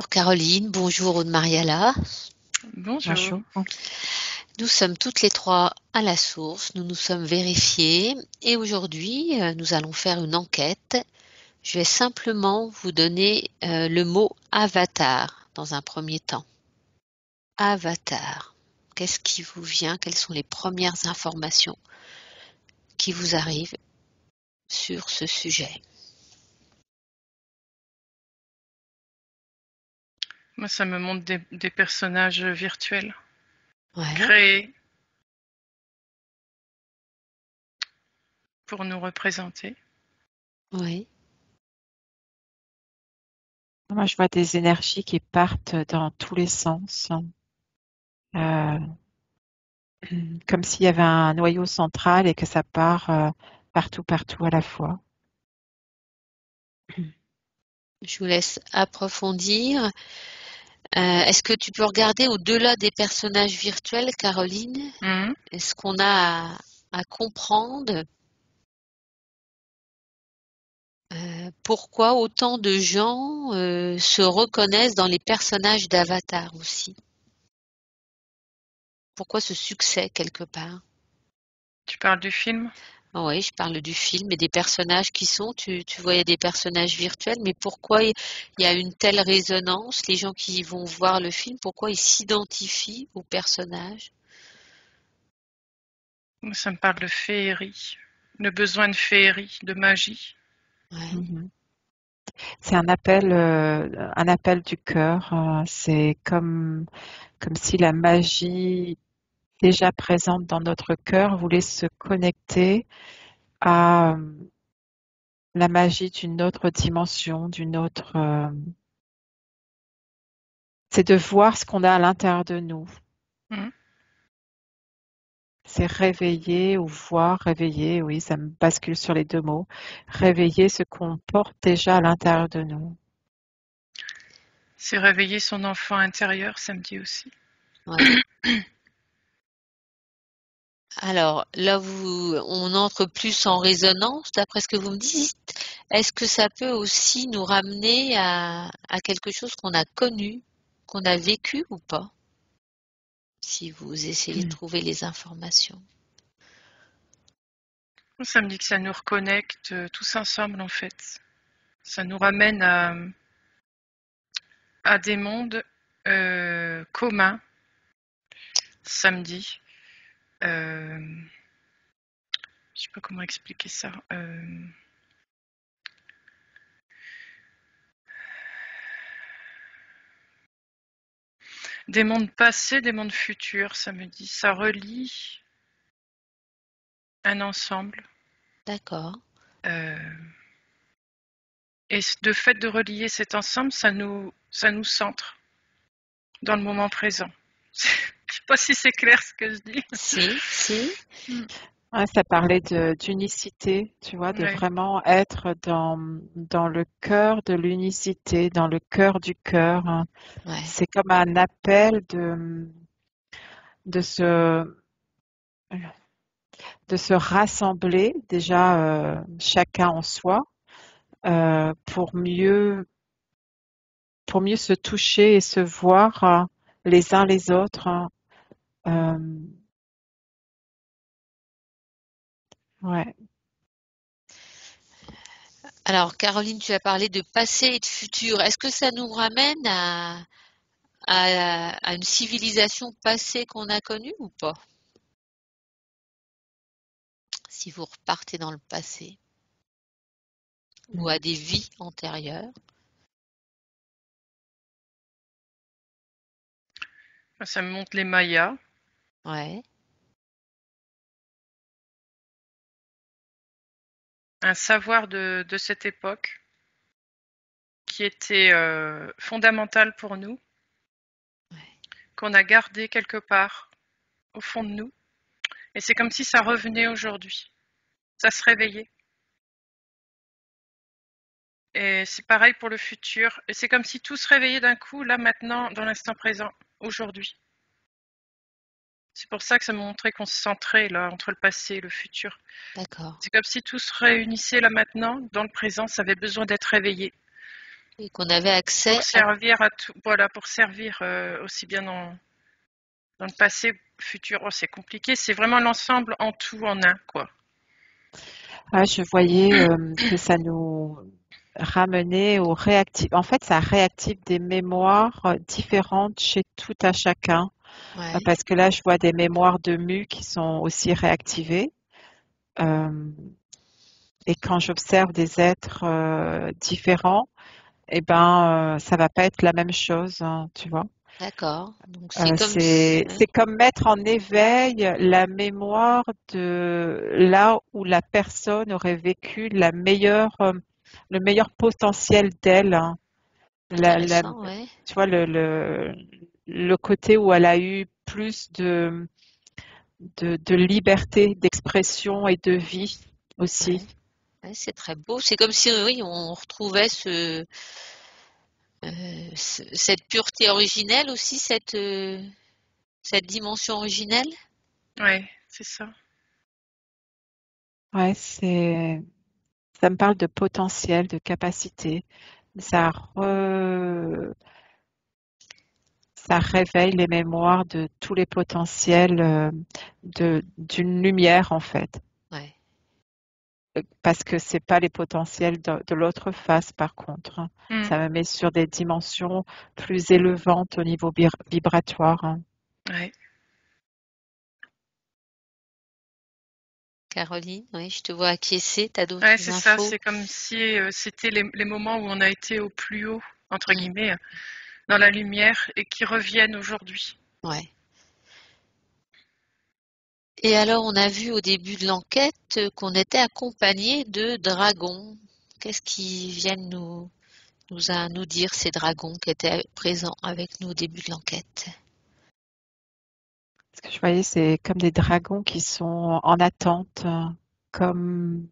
Caroline, bonjour Aude-Mariala. Bonjour. Nous sommes toutes les trois à la source, nous nous sommes vérifiées et aujourd'hui nous allons faire une enquête. Je vais simplement vous donner le mot avatar dans un premier temps. Avatar, qu'est-ce qui vous vient? Quelles sont les premières informations qui vous arrivent sur ce sujet? Moi, ça me montre des personnages virtuels Ouais, créés pour nous représenter. oui, Moi, je vois des énergies qui partent dans tous les sens, comme s'il y avait un noyau central et que ça part partout à la fois. je vous laisse approfondir. Est-ce que tu peux regarder au-delà des personnages virtuels, Caroline? Est-ce qu'on a à comprendre pourquoi autant de gens se reconnaissent dans les personnages d'Avatar aussi? Pourquoi ce succès quelque part? Tu parles du film? Oui, je parle du film et des personnages qui sont. Tu voyais des personnages virtuels, mais pourquoi il y a une telle résonance? Les gens qui vont voir le film, pourquoi ils s'identifient aux personnages? Moi, ça me parle de féerie, le besoin de féerie, de magie. Ouais. C'est un appel du cœur. C'est comme si la magie déjà présente dans notre cœur voulait se connecter à la magie d'une autre dimension, c'est de voir ce qu'on a à l'intérieur de nous. C'est réveiller ou voir, réveiller, oui, ça me bascule sur les deux mots. Réveiller ce qu'on porte déjà à l'intérieur de nous. C'est réveiller son enfant intérieur, ça me dit aussi. Ouais. Alors là, on entre plus en résonance, d'après ce que vous me dites. Est-ce que ça peut aussi nous ramener à quelque chose qu'on a connu, qu'on a vécu ou pas? Si vous essayez de trouver les informations. Ça me dit que ça nous reconnecte tous ensemble, en fait. Ça nous ramène à des mondes communs, ça me dit. Je sais pas comment expliquer ça. Des mondes passés, des mondes futurs, ça me dit. Ça relie un ensemble. D'accord. Et le fait de relier cet ensemble, ça nous centre dans le moment présent. Je sais pas si c'est clair ce que je dis. Si. Ouais, ça parlait d'unicité, tu vois, de vraiment être dans le cœur de l'unicité, dans le cœur du cœur. Ouais. C'est comme un appel de se rassembler déjà chacun en soi pour mieux se toucher et se voir les uns les autres. Ouais. Alors, Caroline, tu as parlé de passé et de futur. Est-ce que ça nous ramène à une civilisation passée qu'on a connue ou pas? Si vous repartez dans le passé ou à des vies antérieures. Ça me montre les Mayas. Ouais. Un savoir de cette époque qui était fondamental pour nous, qu'on a gardé quelque part au fond de nous. Et c'est comme si ça revenait aujourd'hui. Ça se réveillait. Et c'est pareil pour le futur. Et c'est comme si tout se réveillait d'un coup, là, maintenant, dans l'instant présent, aujourd'hui. C'est pour ça que ça m'a montré qu'on se centrait là entre le passé et le futur. D'accord. C'est comme si tout se réunissait là maintenant, dans le présent, ça avait besoin d'être réveillé. Et qu'on avait accès Pour servir à tout, voilà, pour servir aussi bien dans le passé, futur. Oh, c'est compliqué, c'est vraiment l'ensemble en tout, en un, quoi. Ah, je voyais que ça nous ramenait au réactif. En fait, ça réactive des mémoires différentes chez tout à chacun. ouais, Parce que là, je vois des mémoires de mu qui sont aussi réactivées. Euh, et quand j'observe des êtres différents, eh ben, ça va pas être la même chose, hein, tu vois. d'accord. Donc c'est comme ouais, C'est comme mettre en éveil la mémoire de là où la personne aurait vécu le meilleur potentiel d'elle, hein. intéressant, ouais. Tu vois, le côté où elle a eu plus de liberté d'expression et de vie Ouais, aussi. ouais, c'est très beau. C'est comme si oui, on retrouvait cette pureté originelle aussi, cette dimension originelle. Ouais, c'est ça. Ouais, ça me parle de potentiel, de capacité. Ça ça réveille les mémoires de tous les potentiels d'une lumière en fait. Ouais. Parce que c'est pas les potentiels de l'autre face par contre, hein. Mm. Ça me met sur des dimensions plus élevantes au niveau vibratoire, hein. Ouais. Caroline, oui, je te vois acquiescer. T'as Ouais, d'autres c'est ça. infos? C'est comme si c'était les moments où on a été au plus haut, entre guillemets, dans la lumière et qui reviennent aujourd'hui. Ouais. Et alors, on a vu au début de l'enquête qu'on était accompagné de dragons. Qu'est-ce qu'ils viennent nous dire, ces dragons qui étaient présents avec nous au début de l'enquête? Ce que je voyais, c'est comme des dragons qui sont en attente, comme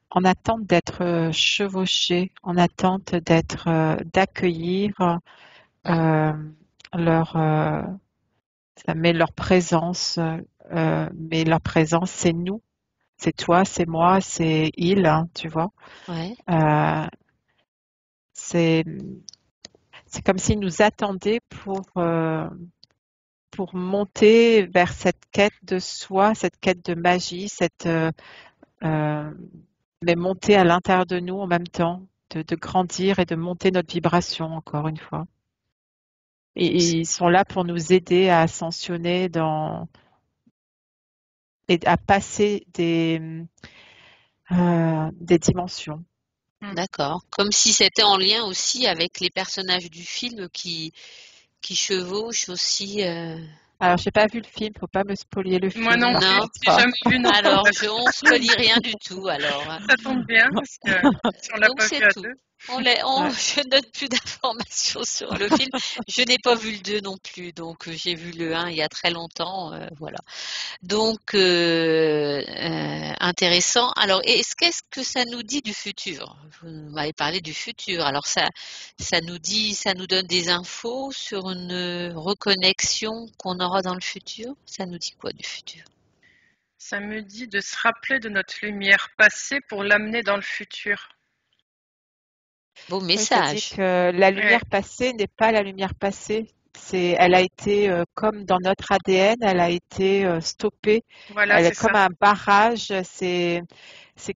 en attente d'être chevauchés, en attente d'accueillir euh, leur, ça met leur présence, mais leur présence, c'est nous, c'est toi, c'est moi, c'est il, hein, tu vois. Ouais, Euh, c'est, c'est comme s'ils nous attendaient pour monter vers cette quête de soi, cette quête de magie, euh, mais monter à l'intérieur de nous en même temps, de grandir et de monter notre vibration encore une fois. Et ils sont là pour nous aider à ascensionner et à passer des dimensions. Mm. d'accord. Comme si c'était en lien aussi avec les personnages du film qui chevauchent aussi. Alors, j'ai pas vu le film, faut pas me spolier le Moi film non par plus, Non. j'ai contre. jamais vu non plus. Alors, on se spoilie rien du tout, alors, hein. Ça tombe bien parce que si on l'a Donc pas c'est vu à tout. deux. Ouais. Je donne plus d'informations sur le film. Je n'ai pas vu le 2 non plus, donc j'ai vu le 1 il y a très longtemps, voilà. Donc intéressant. Alors, qu'est-ce que ça nous dit du futur? Vous m'avez parlé du futur. Alors ça nous donne des infos sur une reconnexion qu'on aura dans le futur. Ça nous dit quoi du futur? Ça me dit de se rappeler de notre lumière passée pour l'amener dans le futur. Beau Oui, ça dit message. que la Ouais, lumière passée n'est pas la lumière passée. Elle a été, comme dans notre ADN, elle a été stoppée. voilà, Elle est c'est comme ça. un barrage. C'est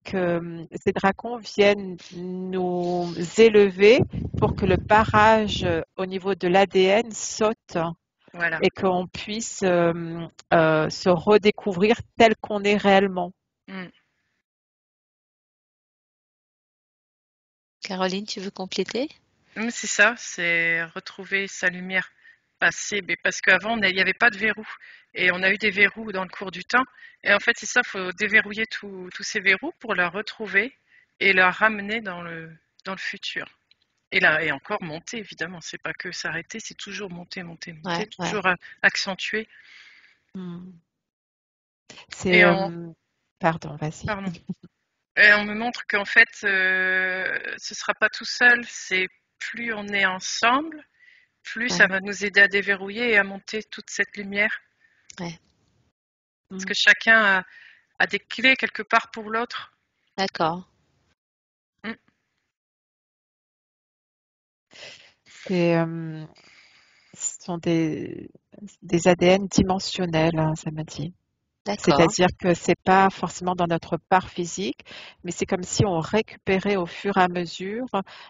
que ces dragons viennent nous élever pour que le barrage au niveau de l'ADN saute Voilà. et qu'on puisse se redécouvrir tel qu'on est réellement. Mm. Caroline, tu veux compléter? C'est ça, c'est retrouver sa lumière passée. Mais parce qu'avant, il n'y avait pas de verrou. Et on a eu des verrous dans le cours du temps. Et en fait, c'est ça, il faut déverrouiller tous ces verrous pour la retrouver et la ramener dans le futur. Et là, et encore monter, évidemment. C'est pas que s'arrêter, c'est toujours monter, monter, monter, Ouais, ouais. toujours accentuer. Hmm. Et C'est, pardon, vas-y. pardon. Et on me montre qu'en fait, ce sera pas tout seul. C'est plus on est ensemble, plus ça Ouais. va nous aider à déverrouiller et à monter toute cette lumière. Ouais. Parce que chacun a des clés quelque part pour l'autre. D'accord. Ce sont des ADN dimensionnels, hein, ça m'a dit. D'accord. C'est-à-dire que c'est pas forcément dans notre part physique, mais c'est comme si on récupérait au fur et à mesure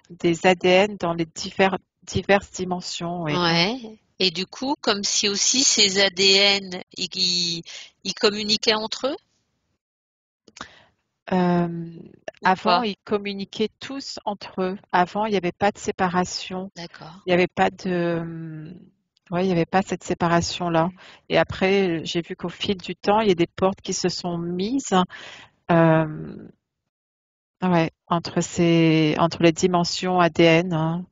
des ADN dans les diverses dimensions. Oui. Ouais. Et du coup, comme si aussi ces ADN, ils communiquaient entre eux ou Avant, pas? ils communiquaient tous entre eux. Avant, il n'y avait pas de séparation. D'accord. Il n'y avait pas ouais, il n'y avait pas cette séparation-là. Et après, j'ai vu qu'au fil du temps, il y a des portes qui se sont mises. Ouais, entre les dimensions ADN, hein.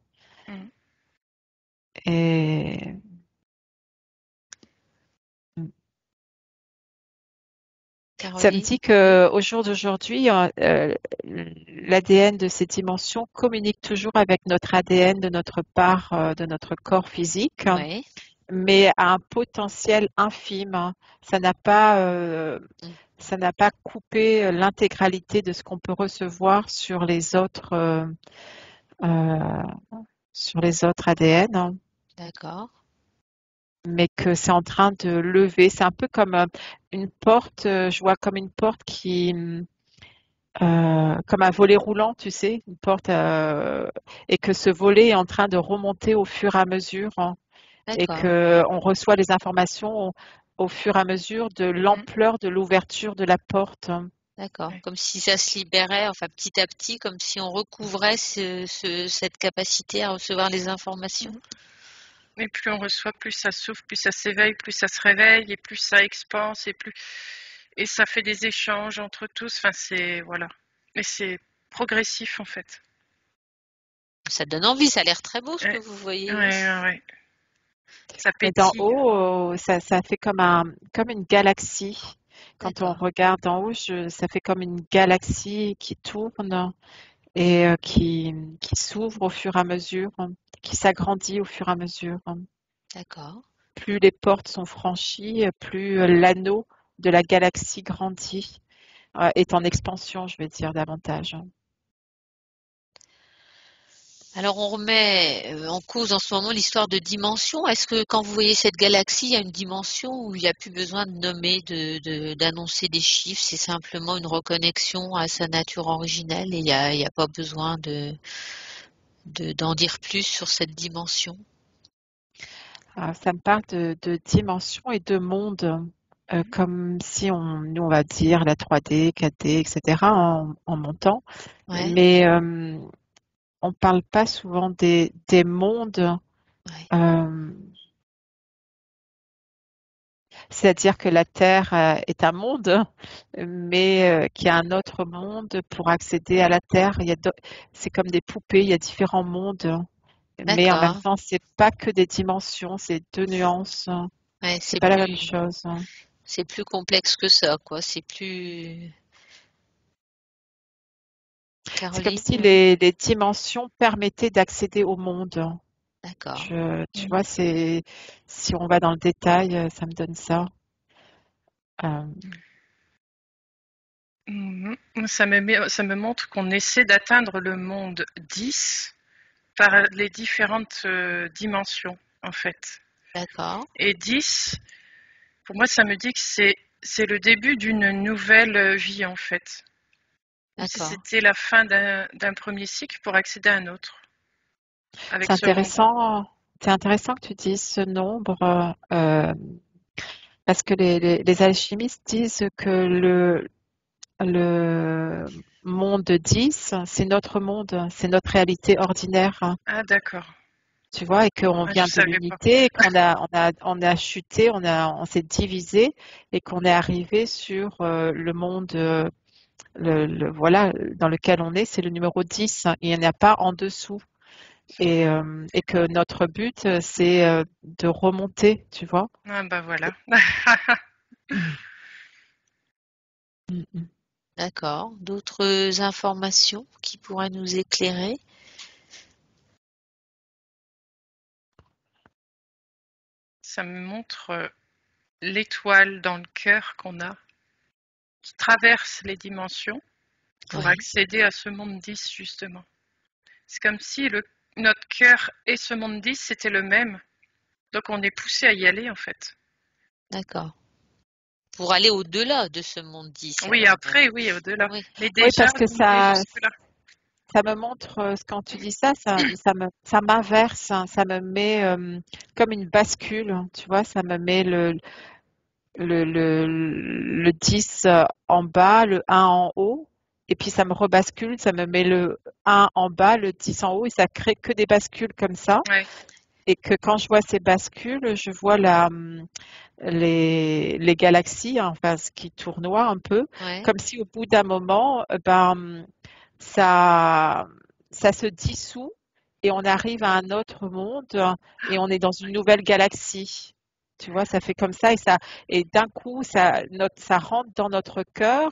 Et ça me Caroline? dit que au jour d'aujourd'hui, l'ADN de ces dimensions communique toujours avec notre ADN de notre part, de notre corps physique, Ouais. mais à un potentiel infime, hein. Ça n'a pas, Mm. ça n'a pas coupé l'intégralité de ce qu'on peut recevoir euh, sur les autres ADN, hein. D'accord. Mais que c'est en train de lever. C'est un peu comme une porte, je vois comme une porte comme un volet roulant, tu sais, une porte, et que ce volet est en train de remonter au fur et à mesure, hein, et D'accord. que on reçoit les informations au fur et à mesure de l'ampleur de l'ouverture de la porte. D'accord. Comme si ça se libérait, enfin petit à petit, comme si on recouvrait cette capacité à recevoir les informations. Et plus on reçoit, plus ça s'ouvre, plus ça s'éveille, plus ça se réveille, et plus ça expanse, et ça fait des échanges entre tous. Enfin, c'est voilà. Et c'est progressif en fait. Ça donne envie, ça a l'air très beau ce que Ouais, vous voyez, oui. ouais. Ça Mais d'en pétille. haut, ça fait comme une galaxie. Quand on D'accord. regarde d'en haut, ça fait comme une galaxie qui tourne et qui s'ouvre au fur et à mesure, hein, qui s'agrandit au fur et à mesure, hein. D'accord. Plus les portes sont franchies, plus l'anneau de la galaxie grandit, est en expansion, je vais dire davantage, hein. Alors on remet en cause en ce moment l'histoire de dimension. Est-ce que quand vous voyez cette galaxie, il y a une dimension où il n'y a plus besoin de nommer, d'annoncer des chiffres, c'est simplement une reconnexion à sa nature originelle et il y a pas besoin d'en dire plus sur cette dimension? Ça me parle de dimension et de monde, comme si nous on va dire la 3D, 4D, etc. en montant, Ouais, mais on parle pas souvent des mondes. ouais. euh, C'est-à-dire que la Terre est un monde, mais qu'il y a un autre monde pour accéder à la Terre. C'est comme des poupées, il y a différents mondes, mais en même D'accord. temps, c'est pas que des dimensions, c'est deux nuances. Ouais, C'est pas la même chose. c'est plus complexe que ça, quoi. C'est plus C'est comme Caroline? si les dimensions permettaient d'accéder au monde. D'accord. Tu vois, si on va dans le détail, ça me donne ça. Euh, Ça me montre qu'on essaie d'atteindre le monde 10 par les différentes dimensions, en fait. D'accord. Et 10, pour moi, ça me dit que c'est le début d'une nouvelle vie, en fait. Comme si D'accord. c'était la fin d'un premier cycle pour accéder à un autre, avec c'est ce monde. intéressant, c'est intéressant que tu dises ce nombre, parce que les alchimistes disent que le monde 10, c'est notre monde, c'est notre réalité ordinaire, Ah, d'accord. tu vois, et qu'on Ah, je vient de savais pas. l'unité, et on a chuté, on s'est divisé, et qu'on est arrivé sur le monde, voilà, dans lequel on est, c'est le numéro 10, et il n'y en a pas en dessous. Et que notre but, c'est de remonter, tu vois. Ah, bah voilà. Mm, mm. D'accord. D'autres informations qui pourraient nous éclairer? Ça me montre l'étoile dans le cœur qu'on a, qui traverse les dimensions pour accéder à ce monde 10, justement. C'est comme si notre cœur et ce monde 10, c'était le même. Donc on est poussé à y aller, en fait. D'accord. Pour aller au-delà de ce monde 10. Oui, alors, après, oui, au-delà. oui. Mais déjà, parce que ça me montre, quand tu dis ça m'inverse, hein, ça me met comme une bascule, tu vois, ça me met le 10 en bas, le 1 en haut, et puis ça me rebascule, ça me met le 1 en bas, le 10 en haut, et ça crée que des bascules comme ça. Ouais. Et que quand je vois ces bascules, je vois les galaxies, hein, enfin, ce qui tournoie un peu, comme si au bout d'un moment, ça se dissout et on arrive à un autre monde et on est dans une nouvelle galaxie. Tu vois, ça fait comme ça et d'un coup, ça rentre dans notre cœur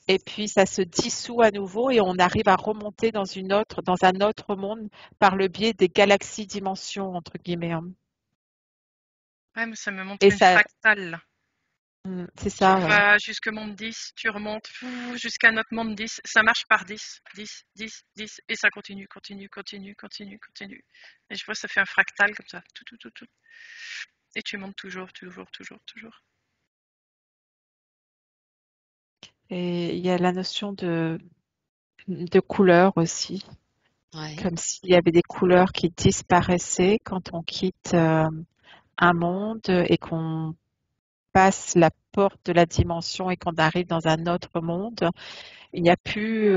et puis ça se dissout à nouveau et on arrive à remonter dans un autre monde par le biais des galaxies dimensions, entre guillemets, hein. Ouais, mais ça me montre Et une fractale. C'est ça, Tu vas jusqu'au monde 10, tu remontes jusqu'à notre monde 10. Ça marche par 10, 10, 10, 10. Et ça continue, continue, continue, continue, continue. Et je vois, ça fait un fractal comme ça. Tout, tout, tout, tout. Et tu montes toujours, toujours, toujours, toujours. Et il y a la notion de couleur aussi. Comme s'il y avait des couleurs qui disparaissaient quand on quitte un monde et qu'on passe la porte de la dimension et qu'on arrive dans un autre monde. Il n'y a plus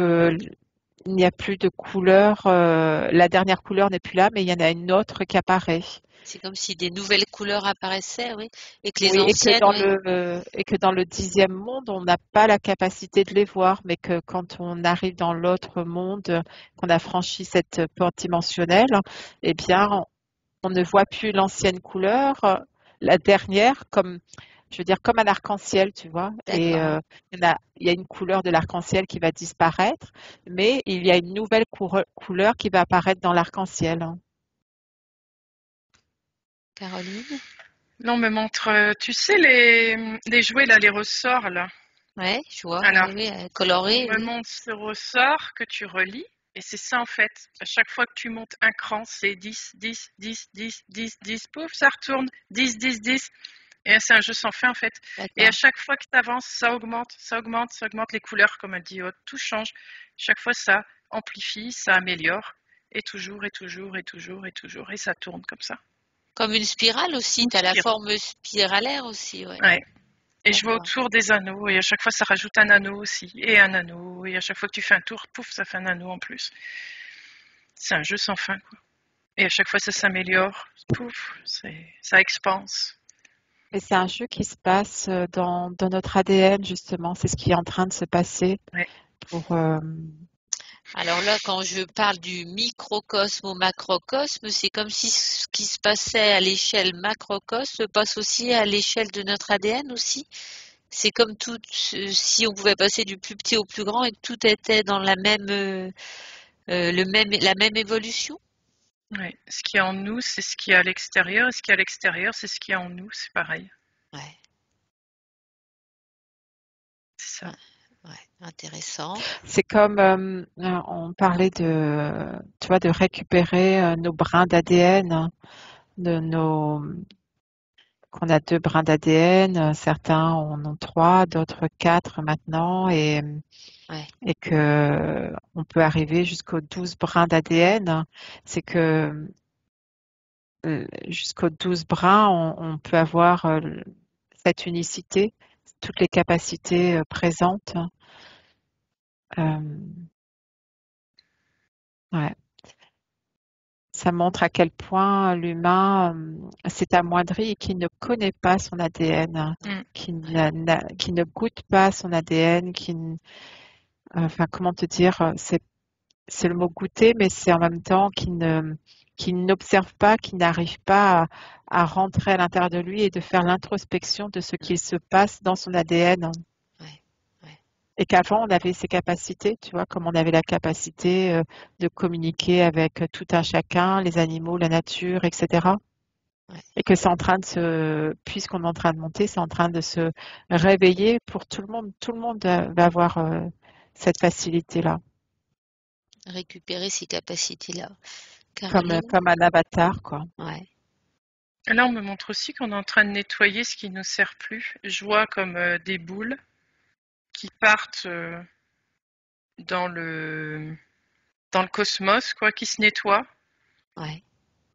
de couleur. La dernière couleur n'est plus là, mais il y en a une autre qui apparaît. C'est comme si des nouvelles couleurs apparaissaient, oui, et que les Oui, anciennes, et que dans le 10e monde, on n'a pas la capacité de les voir, mais que quand on arrive dans l'autre monde, qu'on a franchi cette porte dimensionnelle, eh bien, on ne voit plus l'ancienne couleur, la dernière, comme un arc-en-ciel, tu vois. Et il y a une couleur de l'arc-en-ciel qui va disparaître, mais il y a une nouvelle couleur qui va apparaître dans l'arc-en-ciel. Caroline? Là, on me montre, tu sais, les jouets, là, les ressorts, là. Ouais, je vois. Alors, Oui, coloré. on me montre ce ressort que tu relis. Et c'est ça, en fait. À chaque fois que tu montes un cran, c'est 10, 10, 10, 10, 10, 10. Pouf, ça retourne. 10, 10, 10. Et c'est un jeu sans fin, en fait. Et à chaque fois que tu avances, ça augmente, ça augmente, ça augmente. Les couleurs, comme elle dit, tout change. Chaque fois, ça amplifie, ça améliore. Et toujours, et toujours, et toujours, et toujours. Et ça tourne comme ça. Comme une spirale aussi. Tu as la forme spiralaire aussi, ouais. Ouais. Et je vois autour des anneaux, et à chaque fois ça rajoute un anneau aussi, et un anneau, et à chaque fois que tu fais un tour, pouf, ça fait un anneau en plus. C'est un jeu sans fin, quoi. Et à chaque fois ça s'améliore, pouf, ça expanse. Et c'est un jeu qui se passe dans notre ADN, justement. C'est ce qui est en train de se passer. Ouais. Alors là, quand je parle du microcosme au macrocosme, c'est comme si ce qui se passait à l'échelle macrocosme se passe aussi à l'échelle de notre ADN aussi. C'est comme tout, si on pouvait passer du plus petit au plus grand et que tout était dans la même évolution. Ouais. Ce qui est en nous, c'est ce qui est à l'extérieur, et ce qui est à l'extérieur, c'est ce qui est en nous, c'est pareil. Ouais. C'est ça. Ouais, intéressant. C'est comme on parlait de récupérer nos brins d'ADN, qu'on a 2 brins d'ADN, certains en ont 3, d'autres 4 maintenant, et que on peut arriver jusqu'aux 12 brins d'ADN. C'est que jusqu'aux 12 brins, on peut avoir cette unicité, toutes les capacités présentes. Ouais. Ça montre à quel point l'humain s'est amoindri et qu'il ne connaît pas son ADN, qui ne goûte pas son ADN, enfin, comment te dire, c'est le mot goûter, mais c'est en même temps qui n'observe pas, qui n'arrive pas à rentrer à l'intérieur de lui et de faire l'introspection de ce qu'il se passe dans son ADN. Et qu'avant, on avait ces capacités, tu vois, comme on avait la capacité de communiquer avec tout un chacun, les animaux, la nature, etc. Ouais. Et que c'est en train puisqu'on est en train de monter, c'est en train de se réveiller pour tout le monde. Tout le monde va avoir cette facilité-là, Récupérer ces capacités-là. Caroline? comme un avatar, quoi. Ouais. Là, on me montre aussi qu'on est en train de nettoyer ce qui ne nous sert plus. Je vois comme des boules qui partent dans le cosmos, quoi, qui se nettoient. Ouais.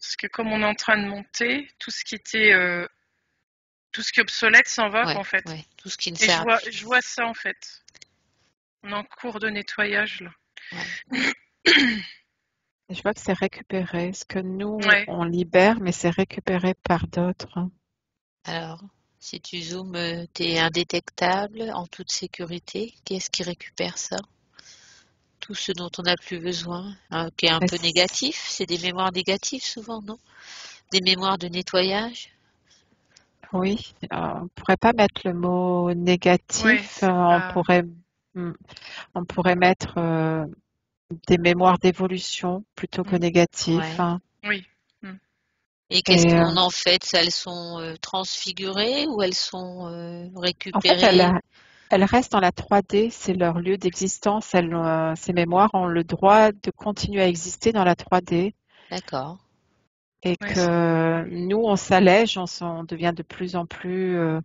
Parce que comme on est en train de monter, tout ce qui était tout ce qui est obsolète s'en va, Ouais. quoi, en fait. Ouais. Tout ce qui ne Et sert à plus. je vois ça, en fait. On est en cours de nettoyage, là. Ouais. Je vois que c'est récupéré. Ce que nous, Ouais. on libère, mais c'est récupéré par d'autres. Alors, si tu zoomes, t'es indétectable, en toute sécurité. Qui est-ce qui récupère ça? Tout ce dont on n'a plus besoin, qui est un Mais peu négatif. C'est des mémoires négatives souvent, non? Des mémoires de nettoyage. oui, on pourrait pas mettre le mot Ouais, négatif. c'est pas... Hmm, on pourrait mettre des mémoires d'évolution plutôt que Mm. négatifs, Ouais. hein. Oui. Mm. Et qu'est-ce Et qu'on en fait? Elles sont transfigurées ou elles sont en fait, récupérées? elles restent dans la 3D, c'est leur lieu d'existence. Ces mémoires ont le droit de continuer à exister dans la 3D. D'accord. Et Ouais, c'est... que nous, on s'allège, on devient de plus en plus. Euh,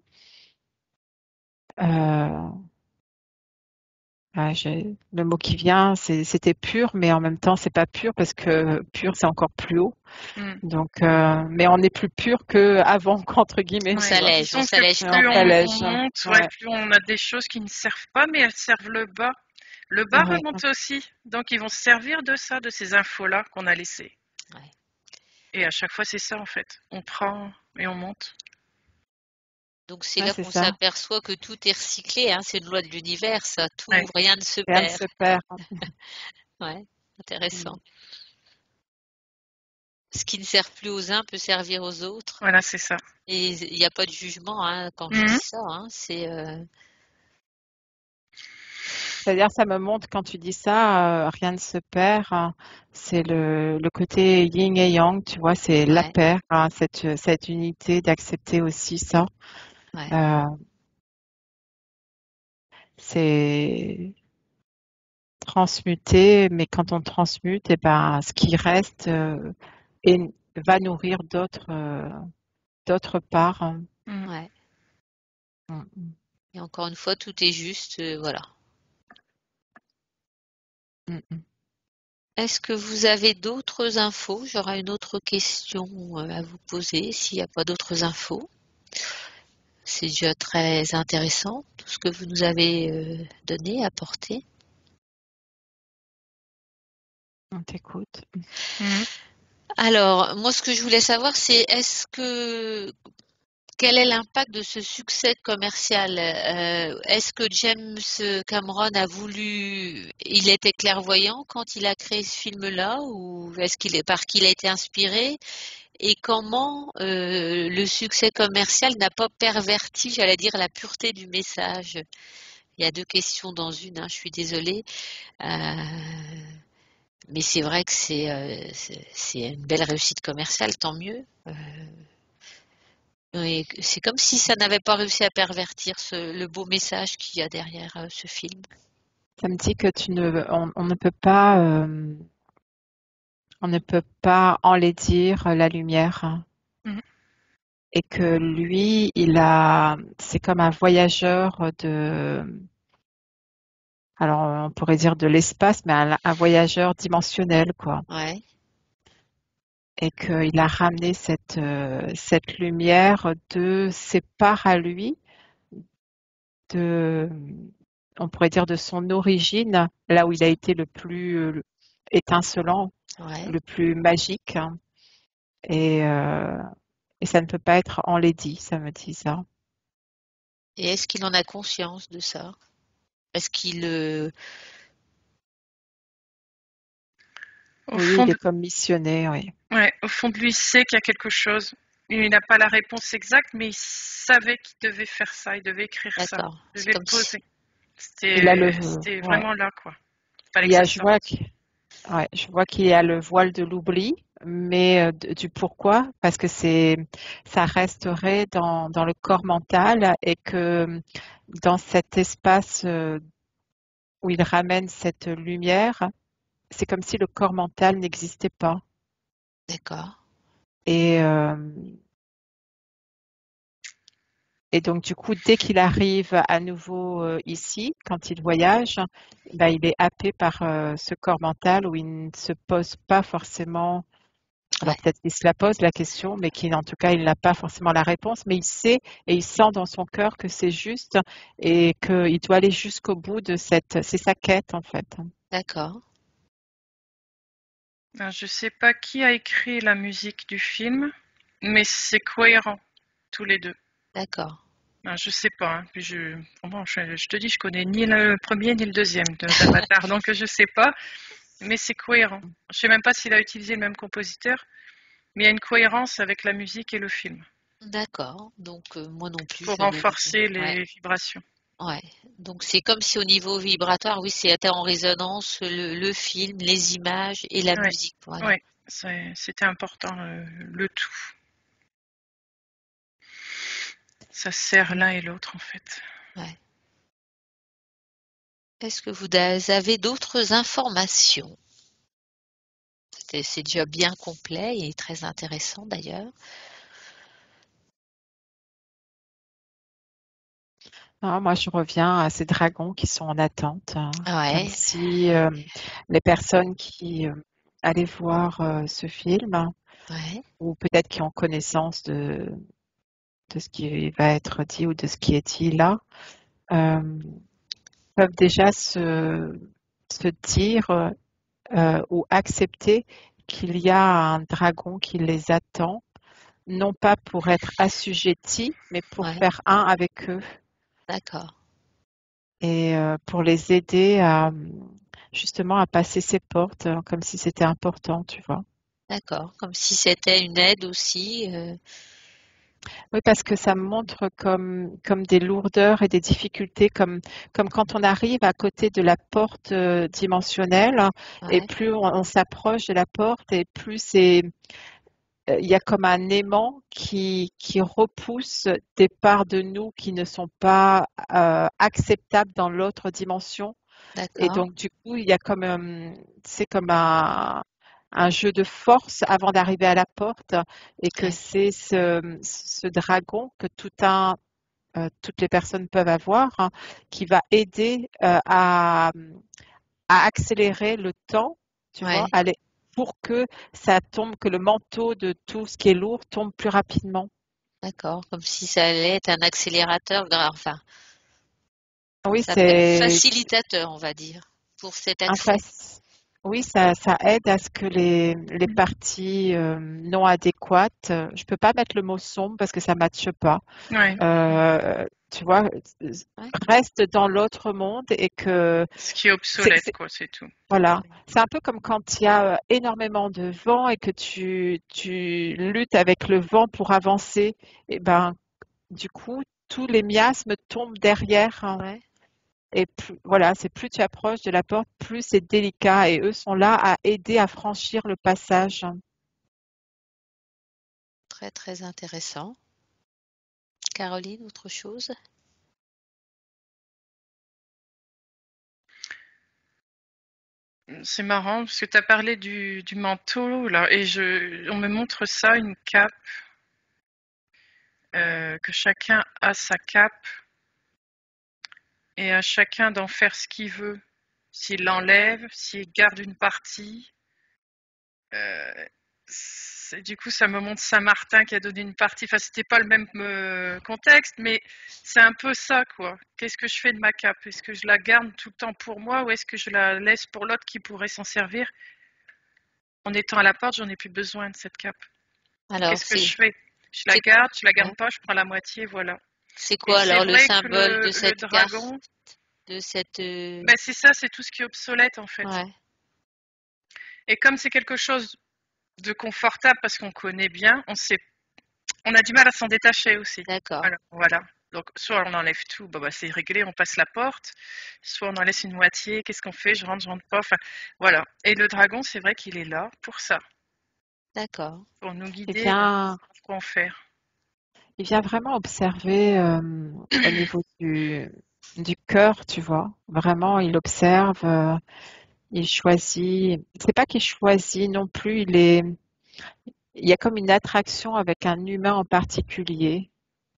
le mot qui vient, c'était pur, mais en même temps, c'est pas pur parce que pur, c'est encore plus haut. Mm. Donc, mais on est plus pur que avant, entre guillemets, On Ouais. tu vois. s'allège, on Disons que s'allège Et quand on plus même. on s'allège. monte, ouais, Ouais, plus on a des choses qui ne servent pas, mais elles servent le bas. Le bas ouais. remonte aussi. Donc, ils vont se servir de ça, de ces infos-là qu'on a laissées. Ouais. Et à chaque fois, c'est ça, en fait. On prend et on monte. Donc c'est Ouais, là c'est qu'on ça. s'aperçoit que tout est recyclé, hein, c'est une loi de l'univers, ça, tout, Ouais. rien ne se Rien ne perd. se perd. Ouais, intéressant. Mm. Ce qui ne sert plus aux uns peut servir aux autres. Voilà, c'est ça. Et il n'y a pas de jugement, hein, quand je dis Mhm. ça, hein, c'est C'est-à-dire, ça me montre quand tu dis ça, rien ne se perd, hein. C'est le côté yin et yang, tu vois, c'est la ouais, paire, hein, cette unité d'accepter aussi ça. ouais. Euh, c'est transmuter, mais quand on transmute, eh ben, ce qui reste va nourrir d'autres parts, hein. Mhm. Ouais. Mm, Et encore une fois, tout est juste, voilà. mm, mm. Est-ce que vous avez d'autres infos? J'aurai une autre question à vous poser s'il n'y a pas d'autres infos. C'est déjà très intéressant, tout ce que vous nous avez donné, apporté. On t'écoute. Mhm. Alors, moi, ce que je voulais savoir, c'est quel est l'impact de ce succès commercial? Est-ce que James Cameron il était clairvoyant quand il a créé ce film-là, ou est-ce par qui il a été inspiré? Et comment le succès commercial n'a pas perverti, j'allais dire, la pureté du message? Il y a deux questions dans une, hein, je suis désolée. Mais c'est vrai que c'est une belle réussite commerciale, tant mieux. Et c'est comme si ça n'avait pas réussi à pervertir le beau message qu'il y a derrière ce film. Ça me dit que on ne peut pas, on ne peut pas enlaidir la lumière, hein. Mhm. Et que lui, c'est comme un voyageur alors on pourrait dire de l'espace, mais un voyageur dimensionnel, quoi. Ouais, Et qu'il a ramené cette lumière de ses parts à lui, de, on pourrait dire de son origine, là où il a été le plus étincelant, ouais. le plus magique, hein. Et, euh, et ça ne peut pas être enlaidi, ça me dit ça. Et est-ce qu'il en a conscience de ça? Est-ce qu'il Au Oui, fond il est de... comme missionné, oui. Ouais, au fond de lui, il sait qu'il y a quelque chose. Il n'a pas la réponse exacte, mais il savait qu'il devait faire ça, il devait écrire ça, D'accord. il C'est devait le comme si. poser. Il a C'était ouais. vraiment là, quoi. Il fallait que ça Je vois sorte. ouais, je vois qu'il y a le voile de l'oubli mais du pourquoi, parce que ça resterait dans le corps mental et que dans cet espace où il ramène cette lumière, c'est comme si le corps mental n'existait pas. D'accord. Et, euh, et donc, du coup, dès qu'il arrive à nouveau ici, quand il voyage, ben, il est happé par ce corps mental où il ne se pose pas forcément. Alors Ouais. peut-être qu'il se la pose la question, mais qu'il en tout cas il n'a pas forcément la réponse, mais il sait et il sent dans son cœur que c'est juste et qu'il doit aller jusqu'au bout de c'est sa quête en fait. D'accord. Je sais pas qui a écrit la musique du film, mais c'est cohérent, tous les deux. D'accord. Je sais pas, hein. Puis vraiment, je te dis, je connais ni le premier ni le deuxième d'Avatar, donc je sais pas, mais c'est cohérent. Je sais même pas s'il a utilisé le même compositeur, mais il y a une cohérence avec la musique et le film D'accord. Donc moi non plus, pour je ne. renforcer Ouais. les vibrations. Ouais. Donc c'est comme si au niveau vibratoire, oui, c'était en résonance le film, les images et la Ouais, musique. Voilà. ouais, c'était important le tout. Ça sert l'un et l'autre en fait. Ouais. Est-ce que vous avez d'autres informations? C'est déjà bien complet et très intéressant d'ailleurs. Ah, moi je reviens à ces dragons qui sont en attente, hein, comme Ouais, si les personnes qui allaient voir ce film ouais, ou peut-être qui ont connaissance de ce qui va être dit ou de ce qui est dit là, euh, peuvent déjà se dire ou accepter qu'il y a un dragon qui les attend, non pas pour être assujettis, mais pour ouais, faire un avec eux d'accord, et pour les aider à justement à passer ces portes comme si c'était important, tu vois. d'accord. Comme si c'était une aide aussi. Oui, parce que ça me montre comme des lourdeurs et des difficultés, comme quand on arrive à côté de la porte dimensionnelle, et Ouais, plus on s'approche de la porte, et plus il y a comme un aimant qui repousse des parts de nous qui ne sont pas acceptables dans l'autre dimension. Et d'accord. donc, du coup, il y a c'est comme un jeu de force avant d'arriver à la porte et que Ouais, c'est ce dragon que toutes les personnes peuvent avoir, hein, qui va aider à accélérer le temps, tu vois, ouais, pour que ça tombe, que le manteau de tout ce qui est lourd tombe plus rapidement. d'accord. Comme si ça allait être un accélérateur, enfin, Oui, ça peut être c'est facilitateur, on va dire, pour cet un accès. face. Oui, ça aide à ce que les parties non adéquates, je peux pas mettre le mot sombre parce que ça matche pas, Ouais, tu vois, Ouais, restent dans l'autre monde et que ce qui est c'est, obsolète c'est- quoi, c'est tout. voilà. C'est un peu comme quand il y a énormément de vent et que tu luttes avec le vent pour avancer. Et ben, du coup, tous les miasmes tombent derrière, hein. ouais, Et voilà, c'est plus tu approches de la porte, plus c'est délicat. Et eux sont là à aider à franchir le passage. très très intéressant. Caroline, autre chose? C'est marrant parce que tu as parlé du manteau là, et on me montre ça, une cape, que chacun a sa cape et à chacun d'en faire ce qu'il veut. S'il l'enlève, s'il garde une partie. Du coup, ça me montre Saint-Martin qui a donné une partie. Enfin, c'était pas le même contexte, mais c'est un peu ça, quoi. Qu'est-ce que je fais de ma cape? Est-ce que je la garde tout le temps pour moi ou est-ce que je la laisse pour l'autre qui pourrait s'en servir? En étant à la porte, j'en ai plus besoin de cette cape. Alors, Qu'est-ce que je fais? c'est, Je la ouais. garde pas, je prends la moitié, voilà. C'est Et quoi c'est alors le vrai que symbole de le cette carte, dragon, de cette, ben c'est ça, c'est tout ce qui est obsolète en fait. ouais, Et comme c'est quelque chose de confortable parce qu'on connaît bien, on a du mal à s'en détacher aussi. d'accord. Alors, voilà. Donc, soit on enlève tout, bah, c'est réglé, on passe la porte. Soit on en laisse une moitié, qu'est-ce qu'on fait? Je rentre pas. Enfin, voilà. Et le dragon, c'est vrai qu'il est là pour ça. D'accord. pour nous Il guider vient, quoi en faire. il vient vraiment observer au niveau du cœur, tu vois. Vraiment, il observe, il choisit. C'est pas qu'il choisit non plus, il y a comme une attraction avec un humain en particulier.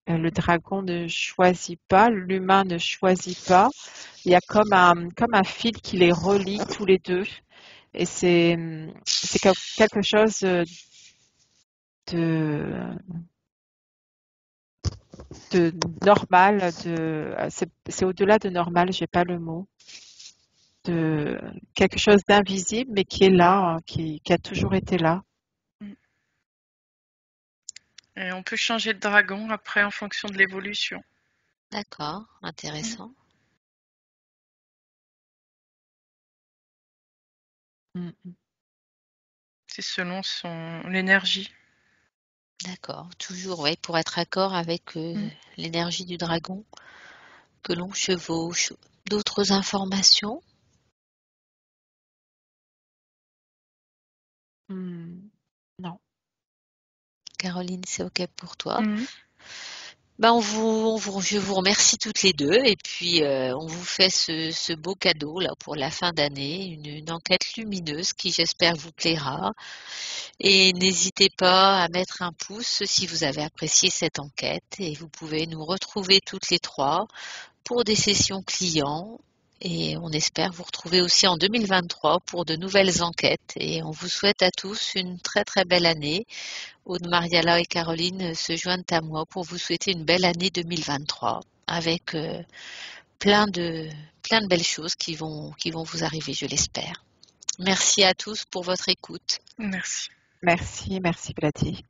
Le dragon ne choisit pas, l'humain ne choisit pas. Il y a comme un fil qui les relie tous les deux. Et c'est quelque chose de, de normal, c'est au-delà de normal, j'ai pas le mot, de quelque chose d'invisible, mais qui est là, qui a toujours été là. Mm. Et on peut changer de dragon après en fonction de l'évolution. D'accord. Intéressant. Mm. C'est selon l'énergie. D'accord. Toujours, ouais, pour être accord avec Mm. l'énergie du dragon que l'on chevauche. D'autres informations? Non. Caroline, c'est OK pour toi? Mm. Ben je vous remercie toutes les deux et puis on vous fait ce beau cadeau là pour la fin d'année, une enquête lumineuse qui j'espère vous plaira. Et n'hésitez pas à mettre un pouce si vous avez apprécié cette enquête et vous pouvez nous retrouver toutes les trois pour des sessions clients. Et on espère vous retrouver aussi en 2023 pour de nouvelles enquêtes. Et on vous souhaite à tous une très très belle année. Aude, Mariala et Caroline se joignent à moi pour vous souhaiter une belle année 2023 avec plein de, plein de belles choses qui vont vous arriver, je l'espère. Merci à tous pour votre écoute. Merci. Merci, merci Gladys.